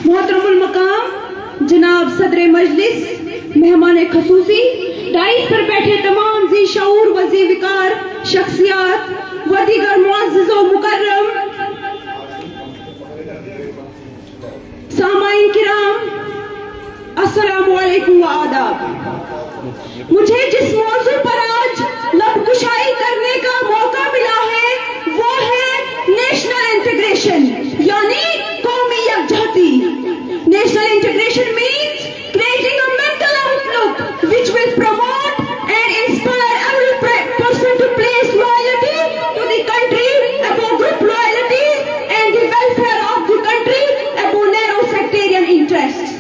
मोहतरमुल मकाम जनाब सदर मजलिस, मेहमान खसूसी, डाइस पर बैठे तमाम जी शऊर वजी विकार शख्सियात व दीगर मुअज़्ज़िज़ व मुकर्रम सामाईन किराम, अस्सलामु अलैकुम व आदाब। मुझे जिस मौजू पर आज लबकुशाई करने का मौका मिला है वो है नेशनल इंटीग्रेशन, यानी कौमी यकजहती। National integration means creating a mental outlook which will promote and inspire every person to place loyalty to the country above group loyalties and the welfare of the country above narrow sectarian interests.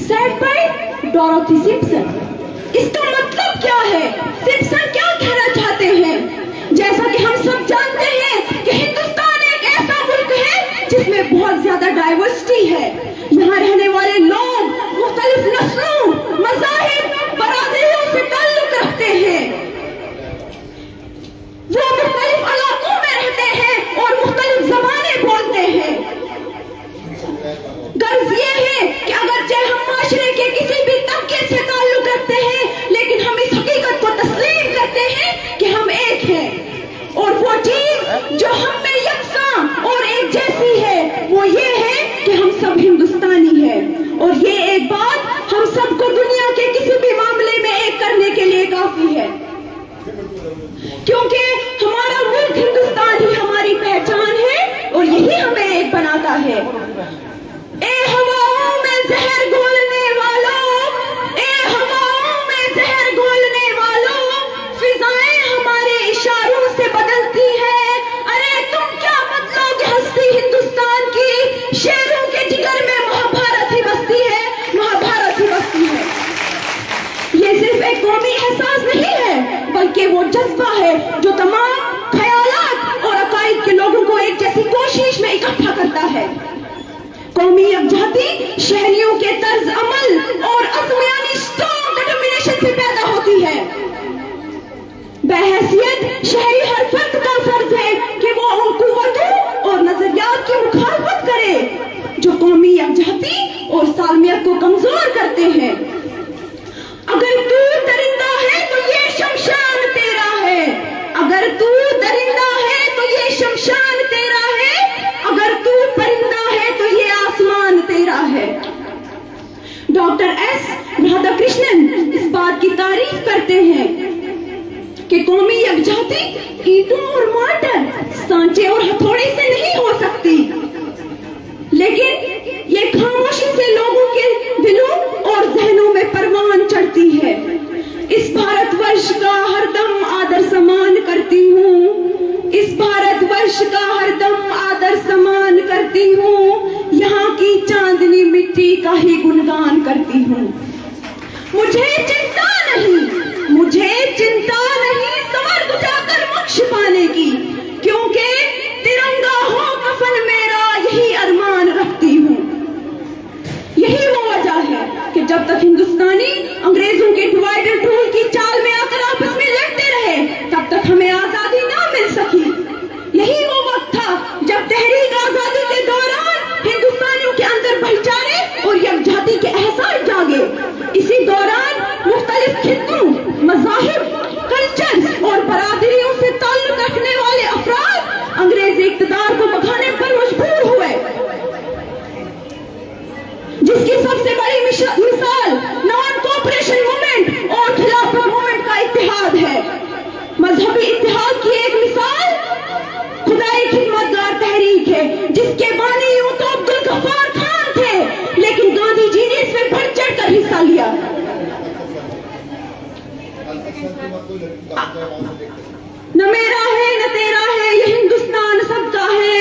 Said by Dorothy Simpson. इसका मतलब क्या है? Simpson क्या कहना चाहते हैं? जैसा कि हम सब जानते हैं कि हिंदुस्तान एक ऐसा मुल्क है जिसमें बहुत ज्यादा डाइवर्सिटी है। यहाँ रहने वाले लोग मुख्तलिफ नस्लों, मज़ाहिब, बरादरियों से ताल्लुक रखते हैं। वो मुख्तलिफ इलाकों में रहते हैं और मुख्तलिफ ज़बानें बोलते हैं। गर्ज ये है कि अगरचे हम माशरे के किसी भी तबके से ताल्लुक रखते हैं, लेकिन हम इस हकीकत को तस्लीम करते हैं कि हम एक हैं। और वो चीज जो हम में यकसां और एक जैसी है वो ये है कि हम सब हिंदुस्तानी हैं। और ये एक बात हम सबको दुनिया के किसी भी मामले में एक करने के लिए काफी है, क्योंकि हमारा मुल्क हिंदुस्तान ही हमारी पहचान है और यही हमें एक बनाता है। ए हवाओं में जहर घोलने वालों, ए हवाओं में जहर घोलने वालों, फिजाएं हमारे इशारों से बदलती है। अरे तुम क्या बदलोगे हस्ती हिंदुस्तान की? शेरों के जिगर में महाभारत ही बसती है, महाभारत ही बसती है। ये सिर्फ एक कौमी एहसास नहीं है, बल्कि वो जज्बा है जो तमाम ख्यालात और अकाइद के लोगों को एक जैसी कोशिश में इकट्ठा करता है। कौमी यकजहती शहरियों के तर्ज अमल और अज़्म यानी स्ट्रॉन्ग डिटर्मिनेशन से पैदा होती है। बहैसियत शहरी हर फर्द का फर्ज है कि वो उन कुव्वतों और नजरियात की मुखालफत करे जो कौमी यकजहती और सालमियत को कमजोर करते हैं। अगर तू दरिंदा है तो ये शमशान तेरा है, अगर तू दरिंदा है तो ये शमशान तेरा है, अगर तू परिंदा है तो ये आसमान तेरा है। डॉक्टर एस राधाकृष्णन इस बात की तारीफ करते हैं कि कौमी यकजहती ईंटों और मार्टर, सांचे और हथौड़े से नहीं हो सकती, लेकिन ये खामोशी से लोगों के दिलों और जहनों में परवान चढ़ती है। इस भारतवर्ष का हरदम आदर सम्मान करती हूँ, इस भारतवर्ष का हरदम आदर सम्मान करती हूँ, यहाँ की चांदनी मिट्टी का ही गुणगान करती हूँ। मुझे चिंता नहीं, मुझे चिंता नहीं स्वर्ग जाकर मोक्ष पाने की, क्योंकि तिरंगा हो कफन मेरा यही अरमान रखती हूँ। यही वो वजह है कि जब तक हिंदुस्तानी अंग्रेजों के डिवाइड एंड रूल की चाल में आकर आपस में लड़ते रहे, तब तक हमें आजादी ना मिल सकी। यही वो वक्त था जब तहरीक आजादी के दौरान हिंदुस्तानियों के अंदर भाईचारे और यकजहती के एहसास जागे। इसी दौरान मुख्तलिफ खित्तों, मज़ाहिब, कल्चर और बरादरियों से ताल्लुक रखने वाले अफराद अंग्रेज इक़्तिदार को भगाने पर मजबूर हुए, जिसकी सबसे बड़ी मिसाल नॉन कोऑपरेशन मूवमेंट और खिलाफत मूवमेंट का इत्तेहाद है। मजहबी इत्तेहाद की एक मिसाल खुदाई खिदमतगार तहरीक है, जिसके बानी यूं तो अब्दुल गफ्फार खान थे, लेकिन गांधी जी ने इसमें बढ़ चढ़ कर हिस्सा लिया। न मेरा है न तेरा है ये हिंदुस्तान सबका है,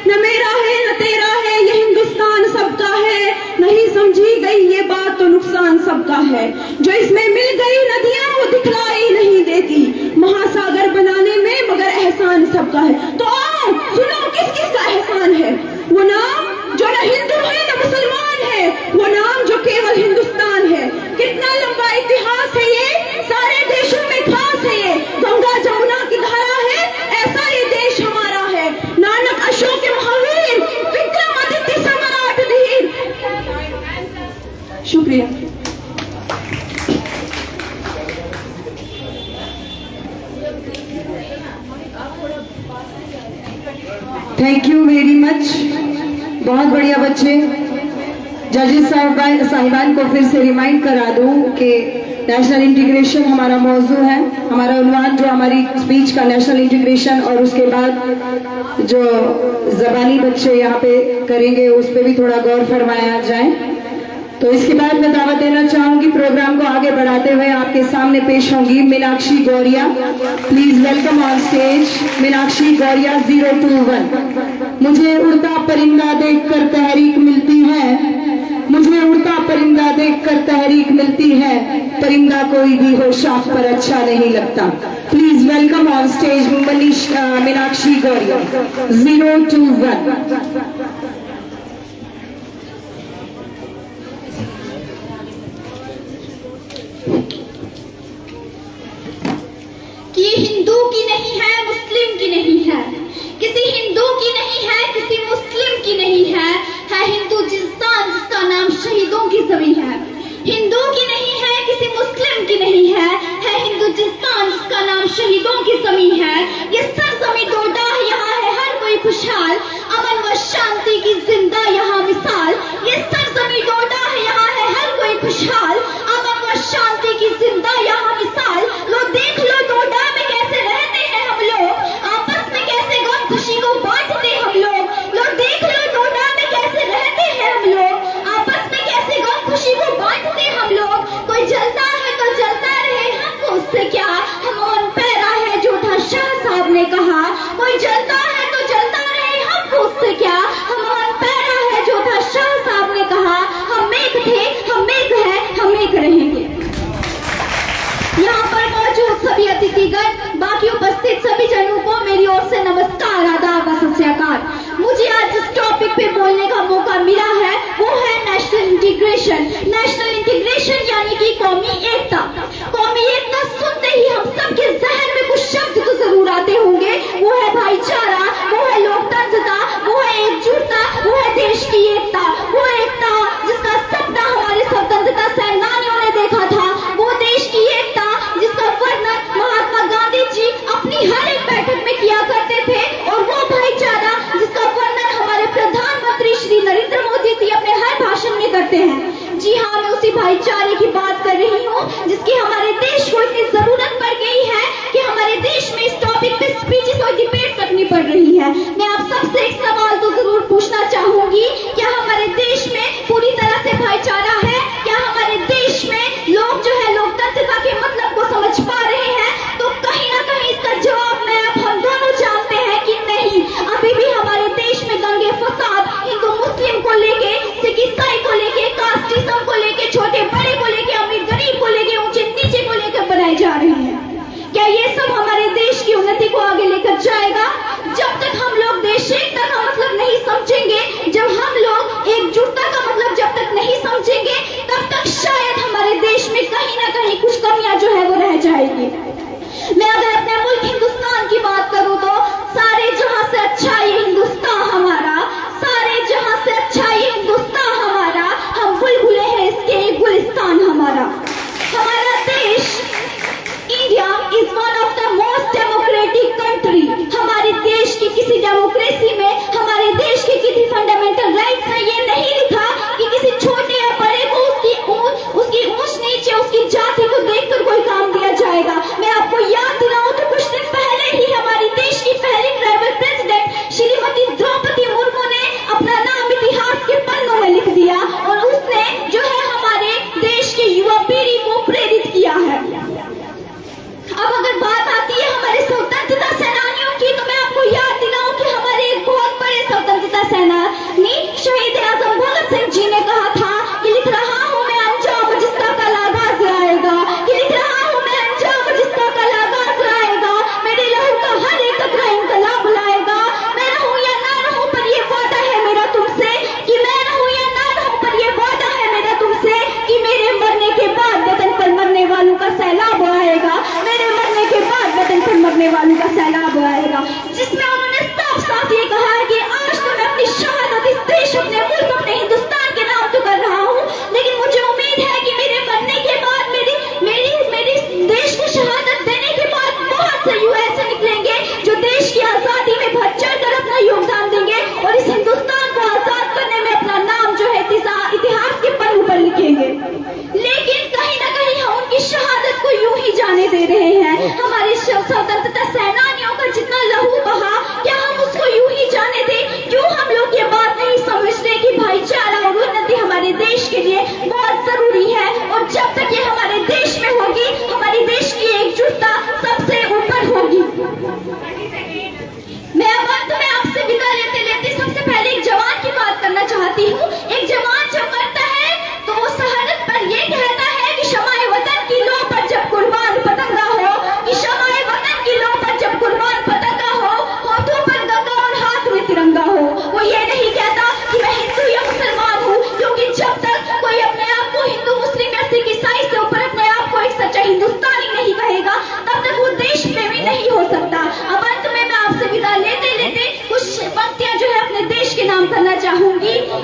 न मेरा है न तेरा है ये हिंदुस्तान सबका है। नहीं समझी गई ये बात तो नुकसान सबका है, जो इसमें मिल गई नदियां वो दिखलाई नहीं देती, महासागर बनाने में मगर एहसान सबका है। तो आओ सुनो किस किस का एहसान है। वो नाम जो न हिंदू है न मुसलमान है, वो नाम जो केवल हिंदुस्तान है। कितना लंबा इतिहास है ये, सारे देशों में खास है ये, गंगा जमुना की धारा है, ऐसा ये देश हमारा है। नानक अशोक महावीर विक्रमादित्य सम्राट दी शुक्रिया। Thank you very much. बहुत बढ़िया बच्चे। जजेस साहिबान को फिर से रिमाइंड करा दूं कि नेशनल इंटीग्रेशन हमारा मौजू है, हमारा उन्वान जो हमारी स्पीच का नेशनल इंटीग्रेशन, और उसके बाद जो जबानी बच्चे यहाँ पे करेंगे उस पर भी थोड़ा गौर फरमाया जाए। तो इसके बाद मैं दावत देना चाहूंगी, प्रोग्राम को आगे बढ़ाते हुए आपके सामने पेश होंगी Meenakshi Gauriya. Please welcome on stage Meenakshi Gauriya 021। मुझे उड़ता परिंदा देखकर तहरीक मिलती है, मुझे उड़ता परिंदा देखकर तहरीक मिलती है, परिंदा कोई भी हो शाख पर अच्छा नहीं लगता। Please welcome on stage Meenakshi Gauriya 021। कि हिंदू की नहीं है, मुस्लिम की नहीं है, किसी हिंदू की नहीं है, किसी मुस्लिम की नहीं है हिंदुस्तान जिसका नाम शहीदों की जमीन है। हिंदू की नहीं है, किसी मुस्लिम की नहीं है हिंदुस्तान जिसका नाम शहीदों की जमीन है। ये सरजमीं डोडा यहाँ है हर कोई खुशहाल, अमन व शांति की जिंदा यहाँ मिसाल। ये सरजमीं डोडा है यहाँ है हर कोई खुशहाल, अमन व शांति की जिंदा यहाँ मिसाल। लो देख लो डोडा में कैसे रहते हैं हम लोग, आपस में कैसे गम खुशी को बांटते हम लोग। लो देख लो डोडा में कैसे रहते हैं हम लोग, आपस में कैसे गम खुशी को बांटते हम लोग। कोई जलता है तो जलता रहे, हमको उससे क्या, हम ऑन पैरा है झूठा शाह साहब ने कहा। कोई जलता है तो जलता रहे, हमको उससे क्या, हम ऑन पैरा है झूठा शाह साहब ने कहा। हम एक थे, हम एक है, हम एक रहेंगे। यहाँ पर मौजूद सभी अतिथिगण, बाकी उपस्थित सभी जनों को मेरी ओर से नमस्कार, आदाब व सत श्री अकाल। मुझे आज जिस टॉपिक पे बोलने का मौका मिला है वो है नेशनल इंटीग्रेशन। नेशनल इंटीग्रेशन यानी कि कौमी एकता। कौमी एकता सुनते ही हम सबके जहन में कुछ शब्द तो जरूर आते होंगे, वो है भाईचारा, वो है लोकतंत्रता, वो है एकजुटता, वो है देश की एकता। वो एकता जिसका सपना हमारे स्वतंत्रता सेनानियों ने देखा था, वो देश की एकता जिसका वर्णन महात्मा गांधी जी अपनी हर एक बैठक में किया करते थे, और वो भाईचारा जिसका वर्णन हमारे प्रधानमंत्री श्री नरेंद्र मोदी जी अपने हर भाषण में करते हैं। जी हाँ, मैं उसी भाईचारे की बात कर रही हूँ जिसकी हमारे देश को इतनी जरूरत पड़ गई है कि हमारे देश में इस टॉपिक पे स्पीचेस और डिबेट करनी पड़ रही है। मैं आप सबसे एक सवाल तो जरूर पूछना चाहूंगी, क्या हमारे देश में पूरी तरह से भाईचारा है? क्या हमारे देश में लोग जो है लोकतंत्रता के मतलब को समझ पा रहे हैं? तो कहीं ना कहीं इसका जवाब मैं अब हम दोनों जानते हैं कि नहीं। अभी भी हमारे देश में दंगे फसाद हिंदू मुस्लिम को लेके, सिख ईसाई को लेके, कास्टिज्म को लेके, छोटे बड़े को लेके, अमीर गरीब को लेके, ऊंचे नीचे को लेकर बनाए जा रहे हैं। क्या ये सब हमारे देश की उन्नति को आगे लेकर जाएगा? जब तक हम लोग देश एकता का मतलब नहीं समझेंगे, जब हम लोग एकजुटता का मतलब जब तक नहीं समझेंगे, तब तक शायद हमारे देश में कहीं ना कहीं कुछ कमियां जो है वो रह जाएगी। मैं अगर अपने मुल्क हिंदुस्तान की बात करूं तो सारे जहां से अच्छा ये हिंदुस्तान हमारा, सारे जहां से अच्छा ये हिंदुस्तान हमारा, हम बुलबुले हैं इसके एक गुलिस्तान हमारा। हमारा देश India is one of the most democratic country. हमारे देश की किसी डेमोक्रेसी में हमारे देश के किसी फंडामेंटल राइट्स में ये नहीं लिखा कि किसी छोटे या बड़े को उसकी ऊंच नीचे उसकी जाति को देखकर कोई काम दिया जाएगा। मैं आपको याद दिलाऊं तो कुछ दिन पहले ही हमारे देश की पहली ट्राइबल प्रेसिडेंट श्रीमती द्रौपदी मुर्मू ने अपना नाम इतिहास के पन्नों में लिख दिया, और उसने जो है हमारे देश की युवा पीढ़ी को प्रेरित किया है। अब अगर बात आती है हमारे स्वतंत्रता सेनानियों की, तो मैं आपको याद दिलाऊं कि हमारे एक बहुत बड़े स्वतंत्रता सेनानी शहीद आजम भगत सिंह जी ने कहा था कि लिख रहा हूं मैं अंजाम जिसका कल आगाज आएगा, कि लिख रहा हूं मैं अंजाम जिसका कल आगाज आएगा, मेरे लहू का हर एक कतरा इंकलाब लाएगा। मैं रहूं या ना रहूं पर ये वादा है मेरा तुमसे, कि मैं रहूं या ना रहूं पर ये वादा है मेरा तुमसे, कि मेरे मरने के बाद वतन पर मरने वालों का सैलाब आएगा, मेरे मरने के बाद वतन पर मरने वालों का सैलाब आएगा। जिसमें उन्होंने साफ साफ ये कहा है कि आज तो मैं अपनी शहादत इस देश, अपने मुल्क, अपने हिंदुस्तान के नाम तो कर रहा हूँ, लेकिन मुझे उम्मीद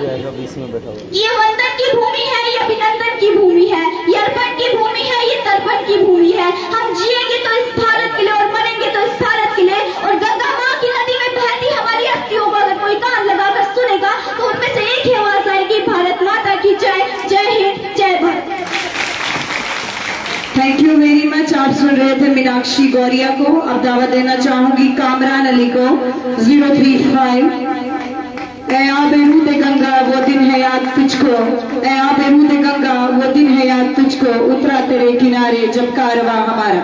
ये वंदन की भूमि है, ये अभिनंदन की भूमि है, ये अर्पण की भूमि है, ये तर्पण की भूमि है। हम जिएंगे तो इस भारत के लिए और मरेंगे तो इस भारत के लिए। और गंगा माँ की नदी में बहती हमारी अस्थियों को अगर कोई कान लगाकर सुनेगा तो उनमें से एक ही आवाज आएगी, भारत माता की जय। जय हिंद, जय Bharat. Thank you very much. आप सुन रहे थे मीनाक्षी गौरिया को। अब दावत देना चाहूंगी कामरान अली को। 035। ऐ बेरूद गंगा वो दिन है याद तुझको, ऐ बेरूद गंगा वो दिन है याद तुझको, उतरा तेरे किनारे जब कारवां हमारा।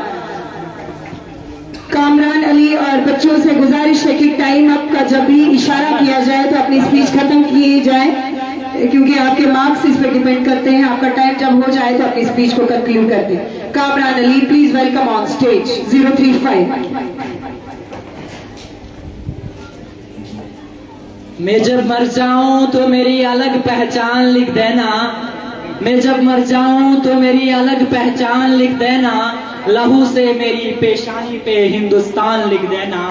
कामरान अली और बच्चों से गुजारिश है कि टाइम अप का जब भी इशारा किया जाए तो अपनी स्पीच खत्म की जाए, क्योंकि आपके मार्क्स इस पर डिपेंड करते हैं। आपका टाइम जब हो जाए तो अपनी स्पीच को कंक्लूड कर दें। Kamran Ali please welcome on stage. 035। मैं जब मर जाऊं तो मेरी अलग पहचान लिख देना, मैं जब मर जाऊं तो मेरी अलग पहचान लिख देना, लहू से मेरी पेशानी पे हिंदुस्तान लिख देना।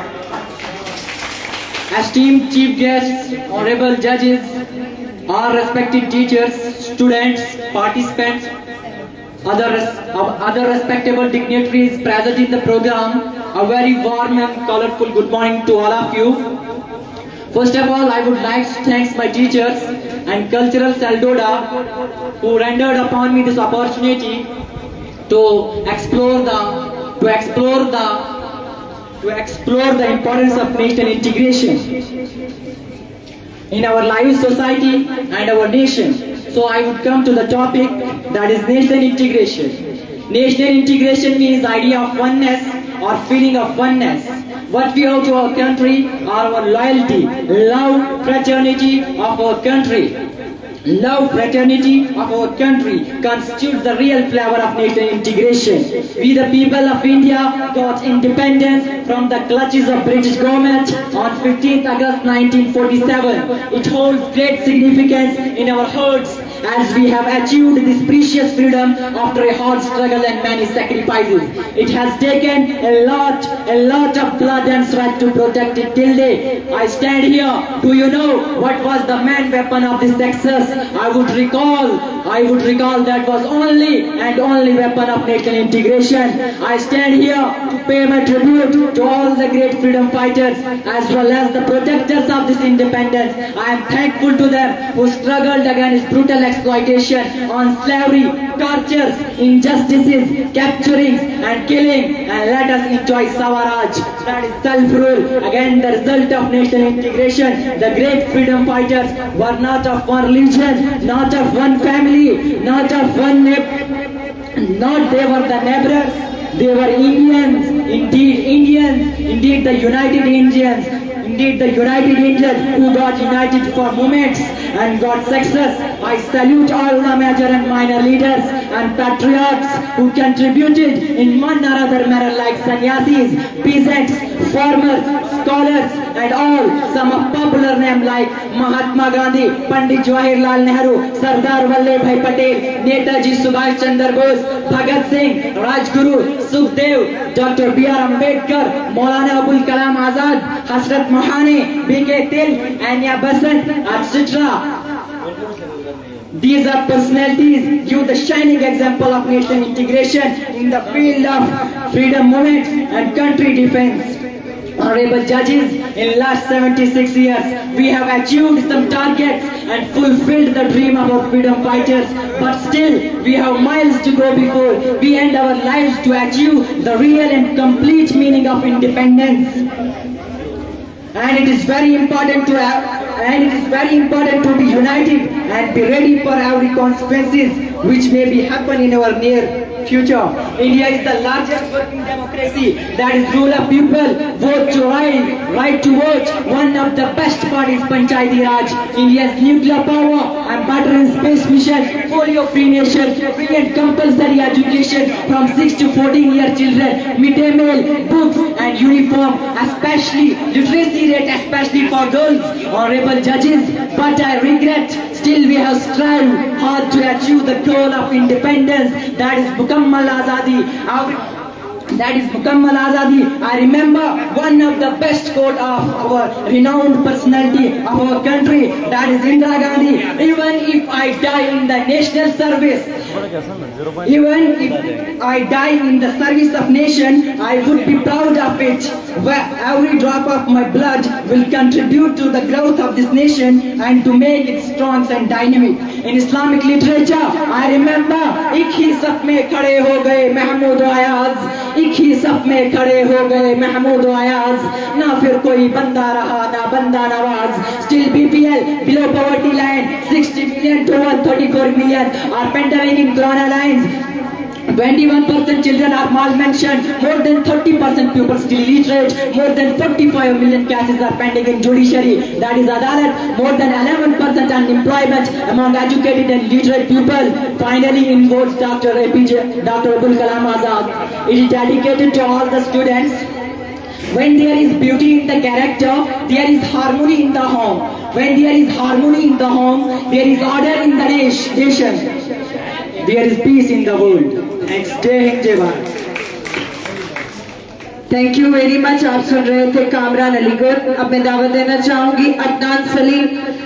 Esteemed chief guests, honorable judges, our respected teachers, students, participants, other respectable dignitaries present in the program, a very warm and colorful good morning to all of you. First of all, I would like to thank my teachers and cultural Saldoda who rendered upon me this opportunity to explore the importance of national integration in our live society and our nation. So I would come to the topic, that is national integration. National integration means idea of oneness or feeling of oneness. What we owe to our country are our loyalty, love, fraternity of our country. Love, fraternity of our country constitutes the real flavor of national integration. We the people of India got independence from the clutches of British government on 15th August 1947. It holds great significance in our hearts as we have achieved this precious freedom after a hard struggle and many sacrifices. It has taken a lot of blood and sweat to protect it till date. I stand here. Do you know what was the main weapon of this success? I would recall that was only and only weapon of national integration. I stand here to pay my tribute to all the great freedom fighters as well as the protectors of this independence. I am thankful to them who struggled against brutal exploitation on slavery, tortures, injustices, capturings and killing, and let us enjoy Swaraj, that is self-rule. Again, the result of national integration. The great freedom fighters were not of one religion, not of one family, not of one not they were the neighbors. They were Indians, indeed the United Indians. Indeed, the United Indians who got united for moments and got success. I salute all the major and minor leaders and patriots who contributed in one or other manner, like sannyasis, peasants, farmers, scholars, and all. Some of popular names like Mahatma Gandhi, Pandit Jawaharlal Nehru, Sardar Vallabhbhai Patel, Netaji Subhash Chandra Bose, Bhagat Singh, Rajguru, Sukhdev, Dr. B.R. Ambedkar, Maulana Abul Kalam Azad, Hasrat Mohani, B.K. Till, Anya Basant, etc. These are personalities give the shining example of national integration in the field of freedom movements and country defense. Honorable judges, in last 76 years, we have achieved some targets and fulfilled the dream of our freedom fighters. But still, we have miles to go before we end our lives to achieve the real and complete meaning of independence. And it is very important to be united and be ready for every consequences which may be happen in our near future. India is the largest working democracy, that is rule of people, vote to right to vote. One of the best part is Panchayati Raj. India's nuclear power and butter and space mission, polio free nation, free and compulsory education from 6 to 14-year children, midday meal, books and uniform, especially literacy rate, especially for girls. Honorable judges, but I regret still we have strived hard to achieve the goal of independence, that is Mukammal Azadi. that is Mukammal Azadi. I remember one of the best quote of our renowned personality of our country, that is Indira Gandhi. Even if I die in the national service, even if I die in the service of nation, I would be proud of it. Where every drop of my blood will contribute to the growth of this nation and to make it strong and dynamic. In Islamic literature, I remember एक ही सफ में खड़े हो गए महमूद अयाज, एक ही सफ में खड़े हो गए महमूद अयाज, ना फिर कोई बंदा रहा ना बंदा Nawaz. Still BPL below poverty line, 60 million to 134 million are pending in corona lines. 21% children are malmentioned, more than 30% pupils still illiterate, more than 45 million cases are pending in judiciary, that is Adalat, more than 11% unemployment among educated and literate people. Finally, in quotes Dr. Abul Kalam Azad, it is dedicated to all the students. When there is beauty in the character, there is harmony in the home. When there is harmony in the home, there is order in the nation. There is peace in the world. Thanks. Jai Hind, Jai Bharat. Thank you very much. आप सुन रहे थे कामरान अलीगढ़. अब मैं दावत देना चाहूंगी Adnan Salim.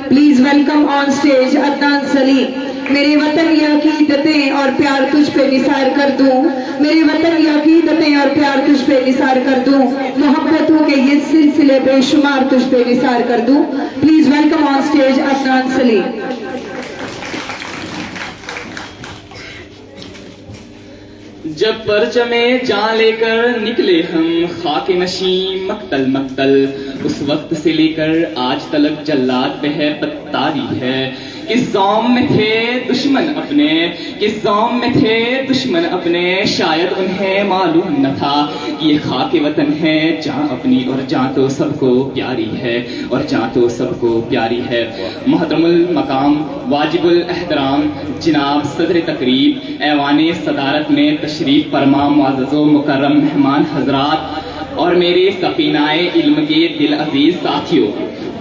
Please welcome on stage Adnan Salim. मेरे वतन ये अकीदतें और प्यार तुझ पे निसार कर दूं, मेरे वतन ये अकीदतें और प्यार तुझ पे निसार कर दूं, मोहब्बतों के ये सिलसिले बेशुमार तुझ पे निसार कर दूं. Please welcome on stage Adnan Salim. जब परचमे जान लेकर निकले हम खाके नशीं मक्तल मक्तल, उस वक्त से लेकर आज तलक जल्लाद पे है पत्तारी है. किस ज़ौम में थे दुश्मन अपने, किस ज़ौम में थे दुश्मन अपने, शायद उन्हें मालूम न था कि ये खाके वतन है जहाँ अपनी और जहाँ तो सबको प्यारी है, और जहाँ तो सबको प्यारी है. मोहतरमुल मकाम वाजिबुल एहतराम जनाब सदर तकरीब ऐवाने सदारत में तशरीफ फरमा मुअज़्ज़ज़ो मुकर्रम मेहमान हजरात और मेरे सफीनाए इल्म के दिल अजीज साथियों,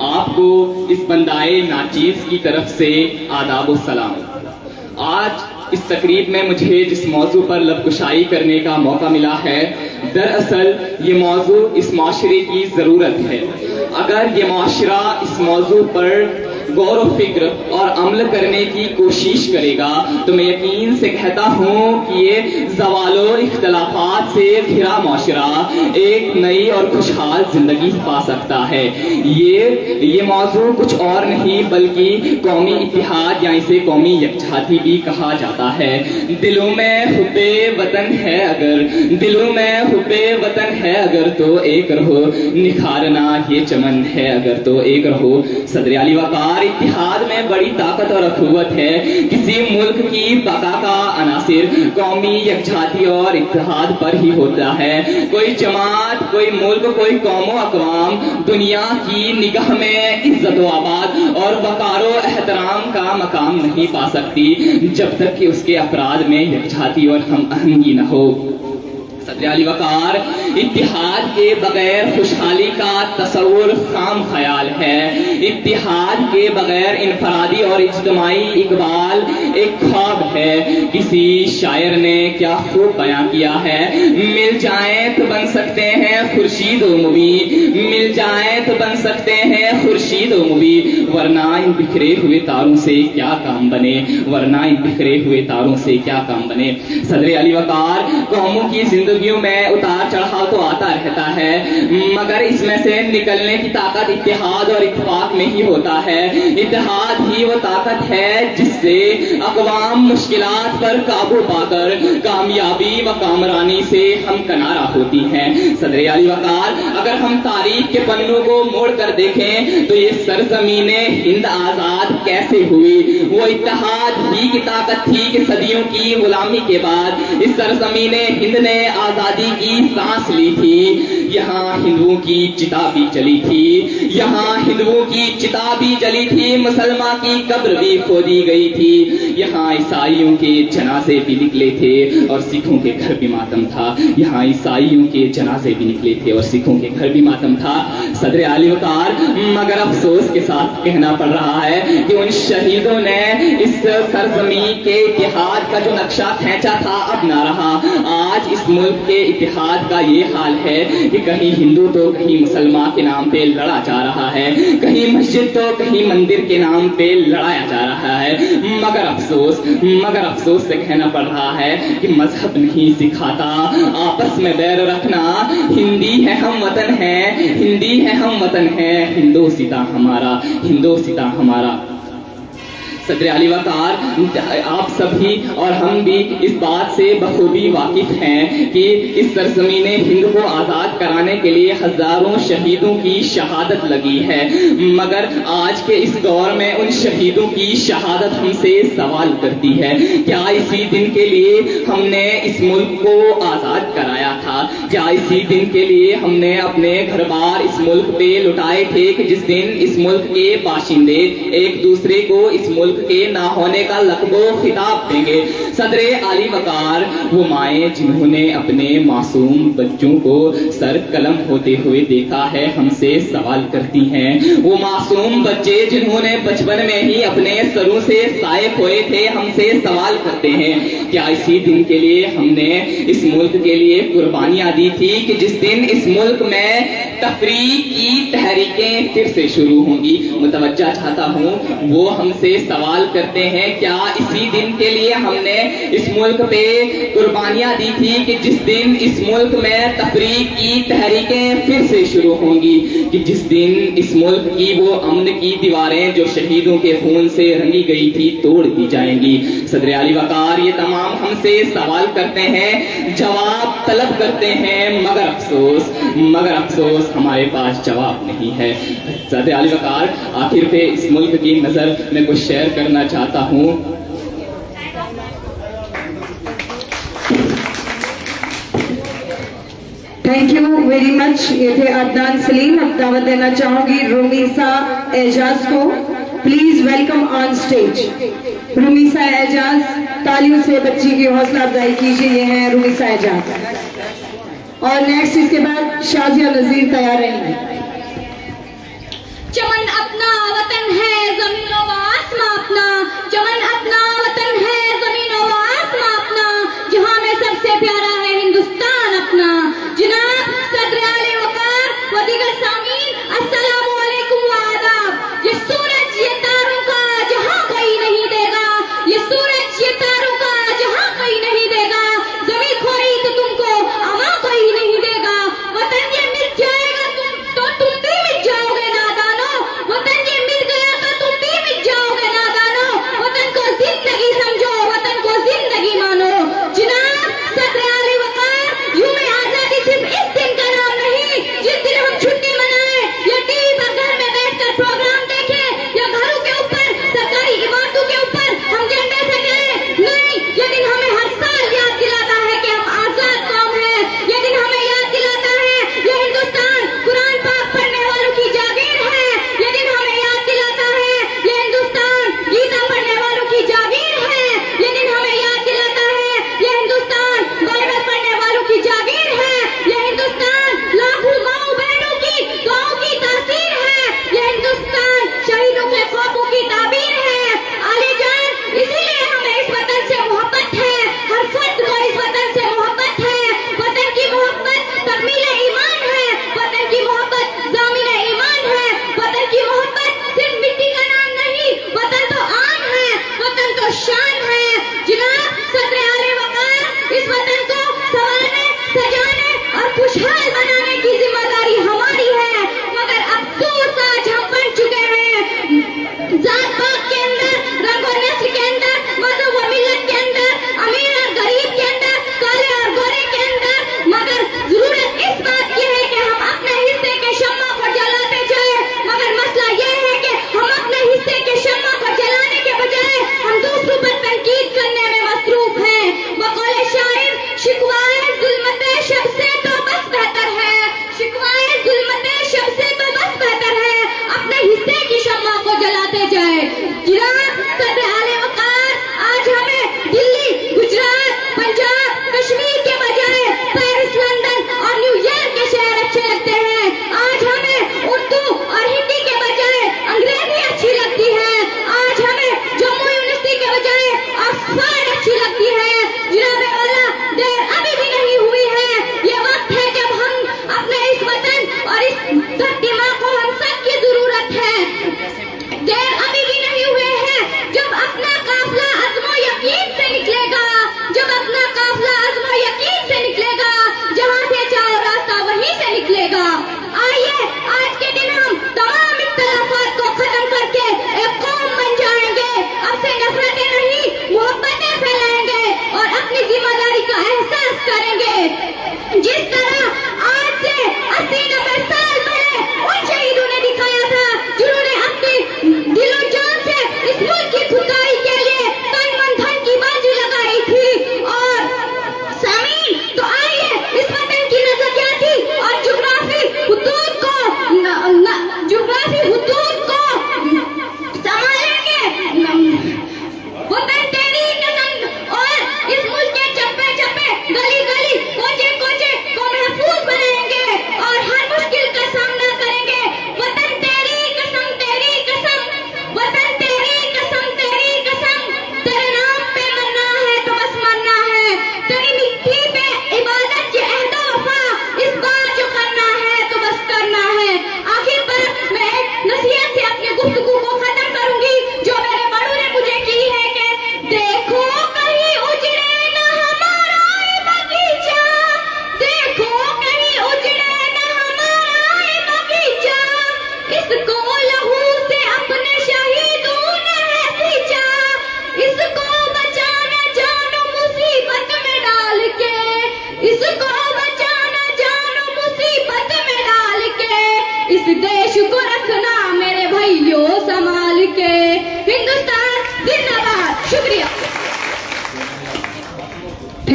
आपको इस बंदाए नाचीज की तरफ से आदाब सलाम. आज इस तकरीब में मुझे जिस मौजू पर लबकुशाई करने का मौका मिला है, दरअसल ये मौजू इस माशरे की ज़रूरत है. अगर ये माशरा इस मौजू पर गौर व फिक्र और अमल करने की कोशिश करेगा तो मैं यकीन से कहता हूँ कि ये ज़वालो इख्तलाफात से घिरा माशरा एक नई और खुशहाल जिंदगी पा सकता है. ये मौजू कुछ और नहीं बल्कि कौमी इत्तिहाद या इसे कौमी यकजहती भी कहा जाता है. दिलों में हुब्बे वतन है अगर, दिलों में हुब्बे वतन है अगर तो एक रहो, निखारना ये चमन है अगर तो एक रहो. सदर आली वकार इत्तिहाद में बड़ी ताकत और अखुवत है. किसी मुल्क की बका का अनासिर कौमी यकजहती और इत्तिहाद पर ही होता है. कोई जमात, कोई मुल्क, कोई कौमो अकवाम दुनिया की निगाह में इज्जत व आबाद और वकारो एहतराम का मकाम नहीं पा सकती जब तक कि उसके अफराद में यकजहती और हम आहंगी न हो. सदर आली वकार इत्तिहाद के बगैर खुशहाली का तसव्वुर खाम ख्याल है. इत्तिहाद के बगैर इनफरादी और इज्तिमाई इकबाल एक ख्वाब है. किसी शायर ने क्या खूब बयां किया है, मिल जाए तो बन सकते हैं खुर्शीद व मुबी, मिल जाए तो बन सकते हैं खुर्शीद व मुबी, वरना इन बिखरे हुए तारों से क्या काम बने, वरना इन बिखरे हुए तारों से क्या काम बने. सदर आली वकार कौमों की जिंदगियों में उतार चढ़ाव तो आता रहता है, मगर इसमें से निकलने की ताकत इत्तिहाद और इत्तेफाक में ही होता है. इत्तिहाद ही वो ताकत है जिससे अक़वाम मुश्किलात पर काबू पाकर कामयाबी व कामरानी से हम कनारा होती हैं. सदर आली वकार अगर हम तारीख के पन्नों को मोड़ कर देखें तो ये सरजमीने हिंद आजाद कैसे हुई. वो इत्तिहाद ही की ताकत थी कि सदियों की गुलामी के बाद इस सरजमीने हिंद ने आजादी की सांस ली थी. यहाँ हिंदुओं की चिता भी जली थी, यहाँ हिंदुओं की चिता भी जली थी, मुसलमान की कब्र भी खोदी गई थी. यहाँ ईसाइयों के जनाजे भी निकले थे और सिखों के घर भी मातम था. यहाँ ईसाइयों के जनाजे भी निकले थे और सिखों के घर भी मातम था. सदर आली वकार मगर अफसोस के साथ कहना पड़ रहा है कि उन शहीदों ने इस सरजमी के इतिहाद का जो नक्शा खींचा था अब ना रहा। आज इस मुल्क के इतिहाद का ये हाल है कि कहीं हिंदू तो कहीं मुसलमान के नाम पे लड़ा जा रहा है, कहीं मस्जिद तो कहीं मंदिर के नाम पे लड़ाया जा रहा है। मगर अफसोस से कहना पड़ रहा है कि मजहब नहीं सिखाता आपस में बैर रखना। हिंदी है हम वतन है, हिंदी है हम वतन है, हिंदोसिता हमारा। सदर आली वकार, आप सभी और हम भी इस बात से बखूबी वाकिफ हैं कि इस सरजमीन हिंद को आज़ाद कराने के लिए हजारों शहीदों की शहादत लगी है। मगर आज के इस दौर में उन शहीदों की शहादत हमसे सवाल करती है, क्या इसी दिन के लिए हमने इस मुल्क को आज़ाद कराया था? क्या इसी दिन के लिए हमने अपने घर बार इस मुल्क पे लुटाए थे कि जिस दिन इस मुल्क के बाशिंदे एक दूसरे को इस मुल्क के ना होने का लक़्बो खिताब देंगे? सदरे आली वकार वो माएँ जिन्होंने अपने मासूम बच्चों को सर कलम होते हुए देखा है हमसे सवाल करती हैं। वो मासूम बच्चे जिन्होंने बचपन में ही अपने सरों से साये खोए थे हमसे सवाल करते हैं, क्या इसी दिन के लिए हमने इस मुल्क के लिए कुर्बानियां दी थी कि जिस दिन इस मुल्क में तफरीक की तहरीकें फिर से शुरू होंगी? मुतवज्जा चाहता हूँ, वो हमसे सवाल करते हैं, क्या इसी दिन के लिए हमने इस मुल्क पे कुर्बानियां दी थी कि जिस दिन इस मुल्क में तफरीक की तहरीकें फिर से शुरू होंगी, कि जिस दिन इस मुल्क की वो अमन की दीवारें जो शहीदों के खून से रंगी गई थी तोड़ दी जाएंगी? सदर आली वकार ये तमाम हमसे सवाल करते हैं, जवाब तलब करते हैं, मगर अफसोस हमारे पास जवाब नहीं है। सदर आली वकार आखिर पे इस मुल्क की नजर में कुछ शेयर करना चाहता हूँ। Thank you very much. ये थे अदनान सलीम। अब दावत देना चाहूंगी रुमीसा एजाज को। Please welcome on stage Rumisa Ejaz. तालियों से बच्ची की हौसला अफजाई कीजिए। ये है रुमीसा एजाज। और नेक्स्ट इसके बाद शाजिया नजीर तैयार रहेंगे। चमन अपना वतन है जमीनों व आसमां अपना, चमन अपना वतन है जमीनों व आसमां अपना, जहां में सबसे प्यारा है हिंदुस्तान अपना। जनाब सदर आले वकार व दीगर सामीन, अस्सलामु अलैकुम व आदाब। ये सूरज ये तारों का जहां कहीं नहीं देगा, ये सूरज ये तारों का जहां कहीं नहीं देगा, जमीन खोई तो तुमको अमा कोई नहीं देगा। वतन ये मिट जाएगा तुम भी मिट जाओगे नादानो, वतन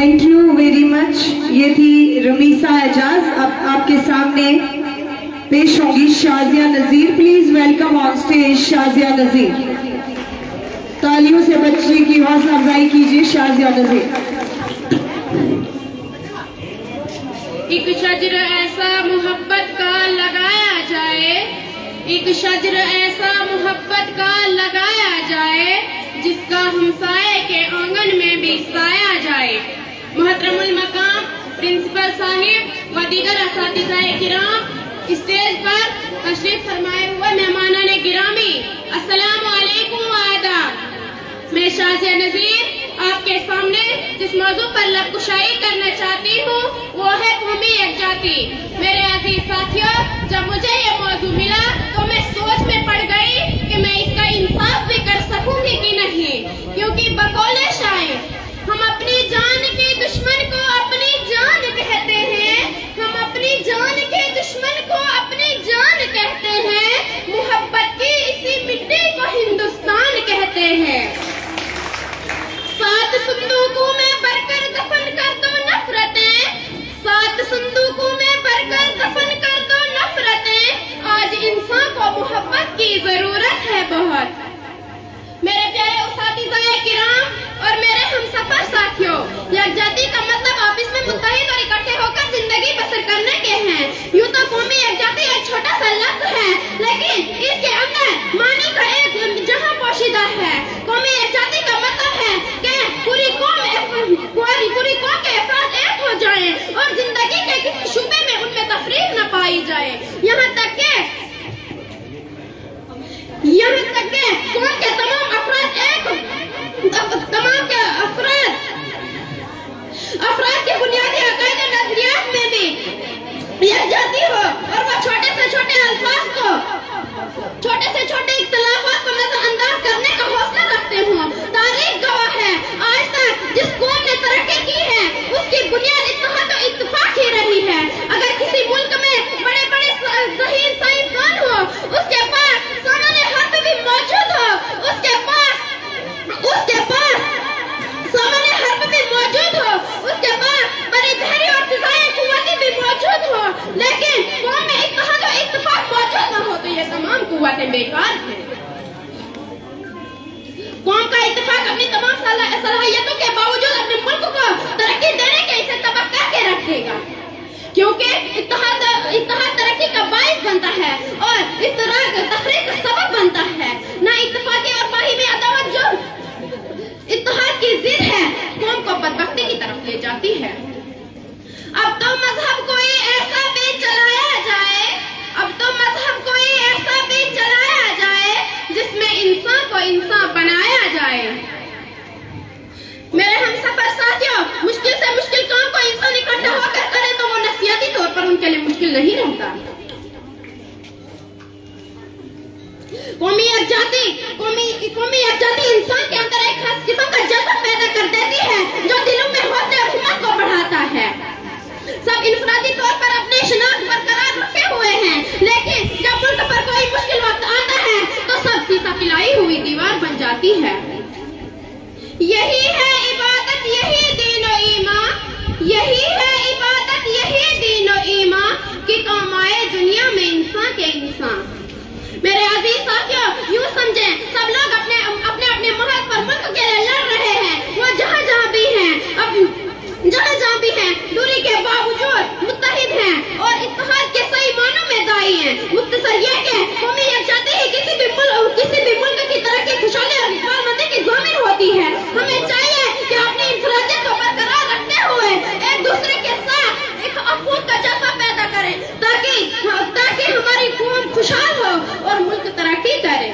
थैंक यू वेरी मच। ये थी रमीसा एजाज। अब आपके सामने पेश होंगी Shazia Nazir. Please welcome on stage Shazia Nazir. तालियों से बच्ची की हौसला अफजाई कीजिए शाजिया नजीर। एक शजर ऐसा मोहब्बत का लगाया जाए, एक शजर ऐसा मोहब्बत का लगाया जाए, जिसका हमसाये के आंगन में भी साया जाए। मोहतरमुल मकाम प्रिंसिपल साहिब व दीगर असातिज़ाए किराम, स्टेज पर तशरीफ फरमाए हुए मेहमानाने गिरामी, अस्सलामु अलैकुम व आदाब। मैं शाजिया नजीर आपके सामने जिस मौजू पर लबकुशाई करना चाहती हूँ वो है कौमी यकजाती। मेरे अजीज साथियों, जब मुझे ये मौजू मिला तो मैं सोच में पड़ गई कि मैं इसका इंसाफ भी कर सकूंगी कि नहीं, क्योंकि बकौले शायर हम अपनी जान के दुश्मन को अपनी जान कहते हैं, हम अपनी जान के दुश्मन को अपनी जान कहते हैं, मोहब्बत की इसी मिट्टी को हिंदुस्तान कहते हैं। 7 संदूकों में भरकर दफन कर दो नफरतें, 7 संदूकों में भरकर दफन कर दो नफरतें, आज इंसान को मोहब्बत की जरूरत है बहुत। मेरे प्यारे उस्ताद-ए किराम और मेरे हमसफर साथियों, यकजाती का मतलब आपस में मुत्तहिद और इकट्ठे होकर जिंदगी बसर करने के हैं। यूं तो कौमी यकजाती एक छोटा सा लफ्ज है, लेकिन इसके अंदर मानी का एक जहां पोशीदा है। कौमी यकजाती का मतलब है कि पूरी कौम के अफराद एक हो जाएं और जिंदगी के किसी शूबे में उनमें तफरीक न पाई जाए। यहाँ तक के कौम के तमाम अफराद के बुनियादी अकायद और नजरियात में भी यकजाती हो और वह छोटे से छोटे अल्फाज को, छोटे से छोटे इख्तिलाफात को नजरअंदाज करने का हौसला रखते हो। तारीख गवाह है, आज तक जिस कौम ने तरक्की की है उसकी बुनियाद इत्तेहाद और इत्तेफाक ही रही है। अगर किसी मुल्क में बड़े बड़े ज़हीन साइंसदान हो, उसके पास सामान्य हर्ब भी मौजूद हो, उसके पास सामान्य हर्ब भी मौजूद हो, उसके पास बड़ी बहरी और फिज़ाई कुव्वतें भी मौजूद हो, लेकिन कौम में इत्तेहाद और इत्तेफाक मौजूद न हो तो ये तमाम कुव्वतें बेकार हैं। कौम का इत्तेफाक अपनी तमाम सलाहियतों के बावजूद अपने मुल्क को तरक्की देने के इसे तबाह करके रखेगा, क्योंकि इत्तेहाद तरक्की का बाइस बनता है और इफ्तराक तफरीक का सबब बनता है। ना इत्तेफाकी और बाहिमी अदावत जो इत्तेहाद की जिद है, कौम को बदबख्ती की तरफ ले जाती है। अब तो मजहब कोई ऐसा भी चलाया जाए, अब तो मजहब कोई ऐसा भी चलाया जाए जिसमें इंसान को इंसान बनाया जाए। मेरे हमसफर साथियों, मुश्किल से मुश्किल काम को इंसान इकट्ठा होकर करे तो वो नफसियाती तौर पर उनके लिए मुश्किल नहीं रहता। कौमी यकजाती इंसान के अंदर एक खास किस्म का जज्बा पैदा कर देती है जो दिलों में हौसले और हिम्मत को बढ़ाता है। सब इंफरादी तौर पर अपनी शनाख्त बरकरार रखे हुए हैं, लेकिन जब मुल्क पर कोई मुश्किल वक्त आता है तो सब सीसा पिलाई हुई दीवार बन जाती है। यही है इबादत, यही दीन और ईमान, यही है इबादत, यही दीन और ईमान कि काम आए दुनिया में इंसान के इंसान। मेरे अजीज साथियों, यूं समझें सब लोग अपने महज पर मुल्क के लिए लड़ रहे हैं। वो जहाँ जहाँ भी हैं दूरी के बावजूद मुत्तहिद हैं और इत्तेहाद के सही मानों में दाई हैं। मुख्तसर ये कि कौमी यकजाती ही किसी भी मुल्क की तरक्की, खुशहाली और इक़बालमंदी की ज़ामिन होती है। हमें चाहिए कि अपनी इंफरादियत को बरकरार रखते हुए एक दूसरे के साथ एक अखूत का जज्बा पैदा करें ताकि हमारी कौम खुशहाल हो और मुल्क तरक्की करे।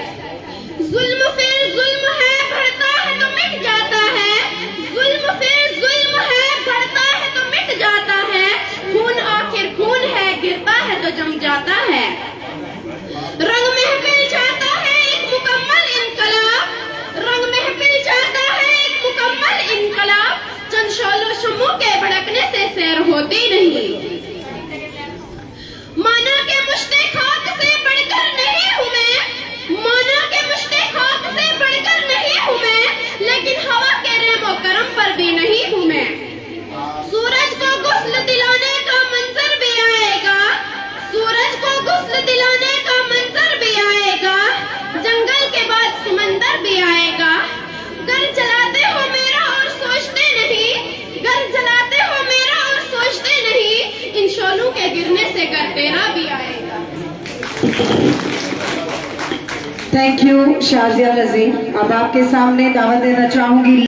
जुल्म फिर जुल्म है, बढ़ता है तो मिट जाता है, जुल्म फिर जुल्म है, बढ़ता है तो मिट जाता है, खून आखिर खून है, गिरता है तो जम जाता है। रंग महफिल चाहता है एक मुकम्मल इनकलाब, रंग महफिल चाहता है एक मुकम्मल इनकलाब, चंद शोलो शमों के भड़कने से सैर होती नहीं। माना के मुश्ते खाक से बढ़कर नहीं हूँ मैं, माना के मुश्ते खाक से बढ़कर नहीं हूँ मैं, लेकिन हवा के रेमो करम पर भी नहीं हूँ मैं। थैंक यू शाजिया नजीर। अब आपके सामने दावत देना चाहूंगी